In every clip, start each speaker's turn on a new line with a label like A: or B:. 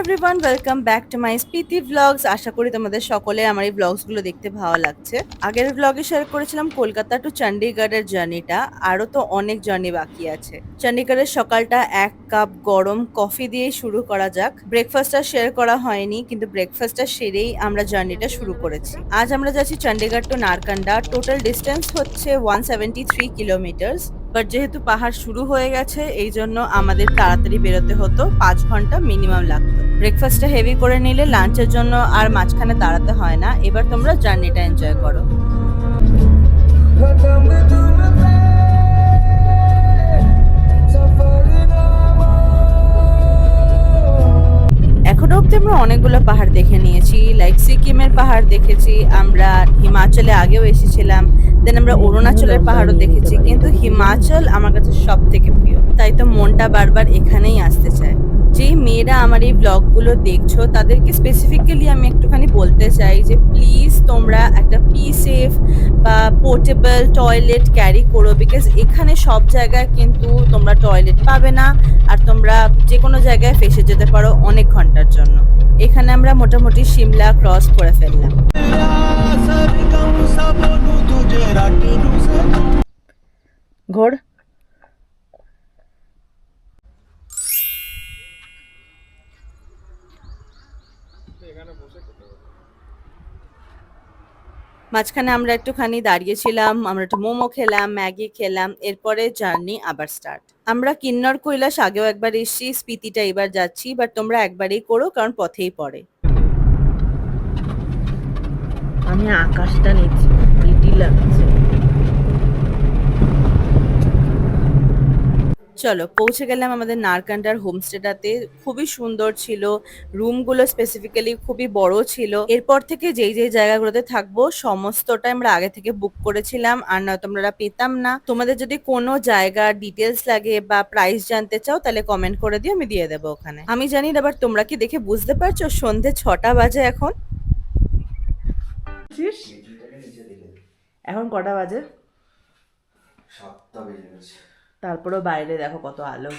A: Everyone, welcome back to my Spiti vlogs. আশা করি তোমাদের সকলে আমার এই ভ্লগসগুলো দেখতে ভালো লাগছে। আগের ভ্লগে শেয়ার করেছিলাম কলকাতা টু চণ্ডীগড়ের জার্নিটা। আরও তো অনেক জার্নি বাকি আছে। চণ্ডীগড়ের সকালটা এক কাপ গরম কফি দিয়েই শুরু করা যাক। ব্রেকফাস্টটা শেয়ার করা হয়নি, কিন্তু ব্রেকফাস্টটা সেরেই আমরা জার্নিটা শুরু করেছি। আজ আমরা যাচ্ছি Chandigarh two Narkanda. Total distance হচ্ছে 173 কিলোমিটার্স। বাট যেহেতু পাহাড় শুরু হয়ে গেছে, এই জন্য আমাদের তাড়াতাড়ি বেরোতে হতো, 5 ঘন্টা মিনিমাম লাগতো। ব্রেকফাস্টটা হেভি করে নিলে লাঞ্চের জন্য আর মাঝখানে দাঁড়াতে হয় না। এবার তোমরা জার্নিটা এনজয় করো। এখনো অব্দি আমরা অনেকগুলো পাহাড় দেখে নিয়েছি। লাইক সিকিমের পাহাড় দেখেছি, আমরা হিমাচলে আগেও এসেছিলাম, দেন আমরা অরুণাচলের পাহাড়ও দেখেছি, কিন্তু হিমাচল আমার কাছে সব থেকে প্রিয়। তাই তো মনটা বারবার এখানেই আসতে চায়। যেই মেয়েরা আমার এই ব্লগগুলো দেখছো তাদেরকে স্পেসিফিক্যালি আমি একটুখানি বলতে চাই যে প্লিজ তোমরা একটা সেফ বা পোর্টেবল টয়লেট ক্যারি করো, বিকজ এখানে সব জায়গায় কিন্তু তোমরা টয়লেট পাবে না, আর তোমরা যে কোনো জায়গায় ফেসে যেতে পারো অনেক ঘন্টার জন্য। এখানে আমরা মোটামুটি সিমলা ক্রস করে ফেললাম। ঘোর মাঝখানে আমরা একটুখানি দাঁড়িয়েছিলাম, আমরা একটু মোমো খেলাম, ম্যাগি খেলাম, এরপরে জার্নি আবার স্টার্ট। আমরা কিন্নর কৈলাস আগেও একবার এসেছি, স্পিতিটা এবার যাচ্ছি, বাট তোমরা একবারেই করো কারণ পথেই পড়ে।
B: আমি আকাশটা নিচ্ছি, প্রিটি লাগছে।
A: চলো পৌঁছে গেলাম আমাদের নারকান্ডার হোমস্টেটাতে। খুবই সুন্দর ছিল, রুমগুলো স্পেসিফিক্যালি খুবই বড় ছিল। এরপর থেকে যেই যেই জায়গাগুলোতে থাকবো সমস্তটা আমরা আগে থেকে বুক করেছিলাম, আর নয়তো আমরা পেতাম না। তোমাদের যদি কোনো জায়গার ডিটেলস লাগে বা প্রাইস জানতে চাও তাহলে কমেন্ট করে দিও, আমি দিয়ে দেবো ওখানে। আমি জানি না, আবার তোমরা কি দেখে বুঝতে পারছো সন্ধে 6টা বাজে এখন।
B: এখন কটা বাজে?
C: 7টা বেজে গেছে।
B: তারপরেও বাইরে দেখো কত আলো।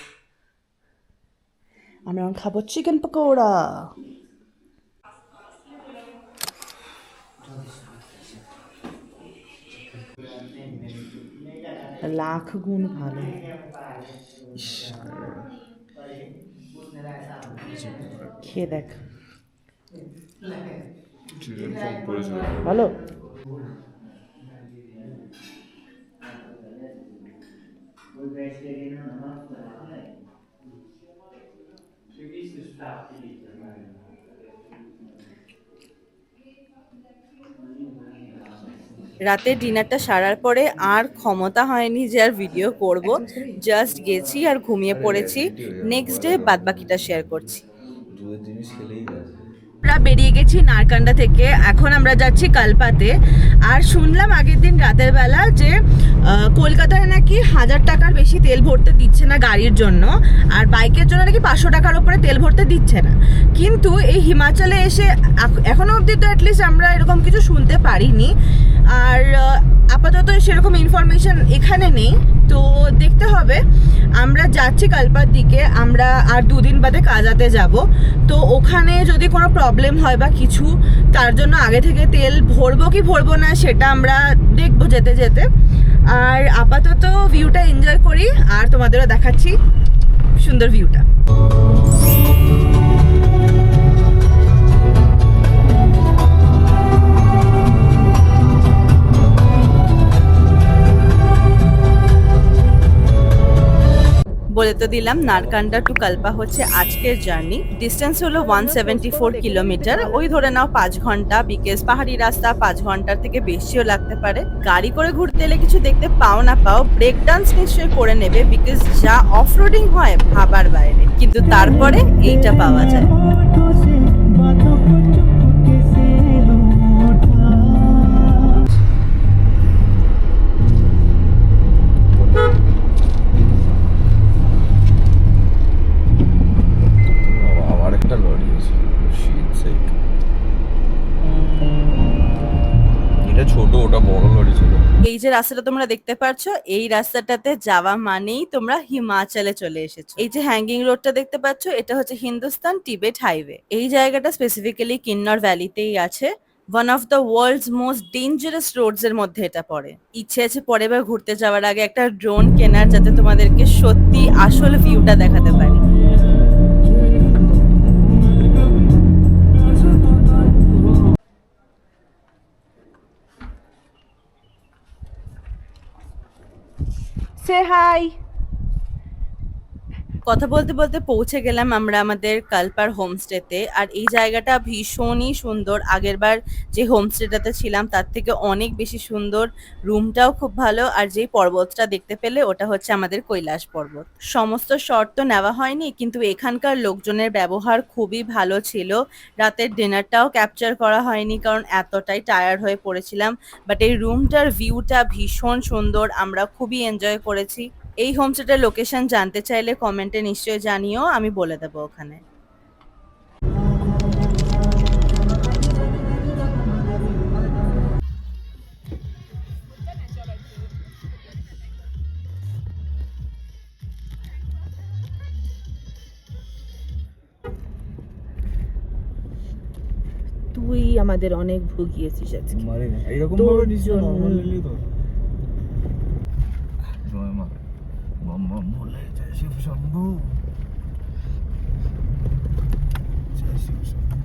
B: আমি এখন খাবো চিকেন পকোড়া। লাখ গুণ ভালো। খেয়ে দেখ, ভালো।
A: রাতের ডিনারটা সারার পরে আর ক্ষমতা হয়নি যে আর ভিডিও করব। জাস্ট গেছি আর ঘুমিয়ে পড়েছি। নেক্সট ডে বাদবাকিটা শেয়ার করছি।
C: দুধের জিনিস খেলেই গেছে।
A: আমরা বেরিয়ে গেছি নারকান্ডা থেকে, এখন আমরা যাচ্ছি কালপাতে। আর শুনলাম আগের দিন রাতের বেলা যে কলকাতায় নাকি 1000 টাকার বেশি তেল ভরতে দিচ্ছে না গাড়ির জন্য, আর বাইকের জন্য নাকি 500 টাকার উপরে তেল ভরতে দিচ্ছে না। কিন্তু এই হিমাচলে এসে এখনো অবধি তো অ্যাটলিস্ট আমরা এরকম কিছু শুনতে পারিনি, আর আপাতত সেরকম ইনফরমেশন এখানে নেই। তো দেখতে হবে। আমরা যাচ্ছি কালপার দিকে, আমরা আর 2 দিন বাদে কাজাতে যাব। তো ওখানে যদি কোনো প্রবলেম হয় বা কিছু, তার জন্য আগে থেকে তেল ভরবো কি ভরবো না সেটা আমরা দেখবো যেতে যেতে। আর আপাতত ভিউটা এনজয় করি, আর তোমাদেরও দেখাচ্ছি সুন্দর ভিউটা। বলে তো দিলাম, নারকান্ডা টু কালপা হচ্ছে আজকের জার্নি। ডিস্টেন্স হলো 174 কিলোমিটার। ওই ধরে নাও 5 ঘন্টা, বিকজ পাহাড়ি রাস্তা 5 ঘন্টার থেকে বেশিও লাগতে পারে। গাড়ি করে ঘুরতে এলে কিছু দেখতে পাও না পাও, ব্রেক ডান্স নিশ্চয়ই করে নেবে, বিকজ যা অফ রোডিং হয় ভাবার বাইরে, কিন্তু তারপরে এইটা পাওয়া যায়। যে রাস্তাটা তোমরা দেখতে পাচ্ছ, এই রাস্তাটাতে যাওয়া মানেই তোমরা হিমাচলে চলে এসেছো। এই যে হ্যাঙ্গিং রোডটা দেখতে পাচ্ছ, এটা হচ্ছে হিন্দুস্তান টিবেট হাইওয়ে। এই জায়গাটা স্পেসিফিক্যালি কিন্নর ভ্যালিতেই আছে। One of the world's most dangerous roads এর মধ্যে এটা পড়ে। ইচ্ছে আছে পরের বার ঘুরতে যাওয়ার আগে একটা ড্রোন কেনার, যাতে তোমাদেরকে সত্যি আসল ভিউটা দেখাতে পারি।
B: সে হাই।
A: কথা বলতে বলতে পৌঁছে গেলাম আমরা আমাদের কালপার হোমস্টেতে। আর এই জায়গাটা ভীষণই সুন্দর। আগেরবার যে হোমস্টেটাতে ছিলাম তার থেকে অনেক বেশি সুন্দর। রুমটাও খুব ভালো। আর যেই পর্বতটা দেখতে পেলে, ওটা হচ্ছে আমাদের কৈলাস পর্বত। সমস্ত শট তো নেওয়া হয়নি, কিন্তু এখানকার লোকজনের ব্যবহার খুবই ভালো ছিল। রাতের ডিনারটাও ক্যাপচার করা হয়নি, কারণ এতটাই টায়ার্ড হয়ে পড়েছিলাম। বাট এই রুমটার ভিউটা ভীষণ সুন্দর, আমরা খুবই এনজয় করেছি। এই হোমস্টেটার লোকেশন জানতে চাইলে কমেন্টে নিশ্চয়ই জানিও, আমি বলে দেবো ওখানে।
B: তুই আমাদের অনেক ভুগিয়েছিস আজকে।
C: মারি না এইরকম
B: তোর
C: ভাবে নিচে
B: জন্য।
C: নরমাল নিলি তো জয় মা মাম্মা মোলে জয় শিব শম্ভু জয় শিব শম্ভু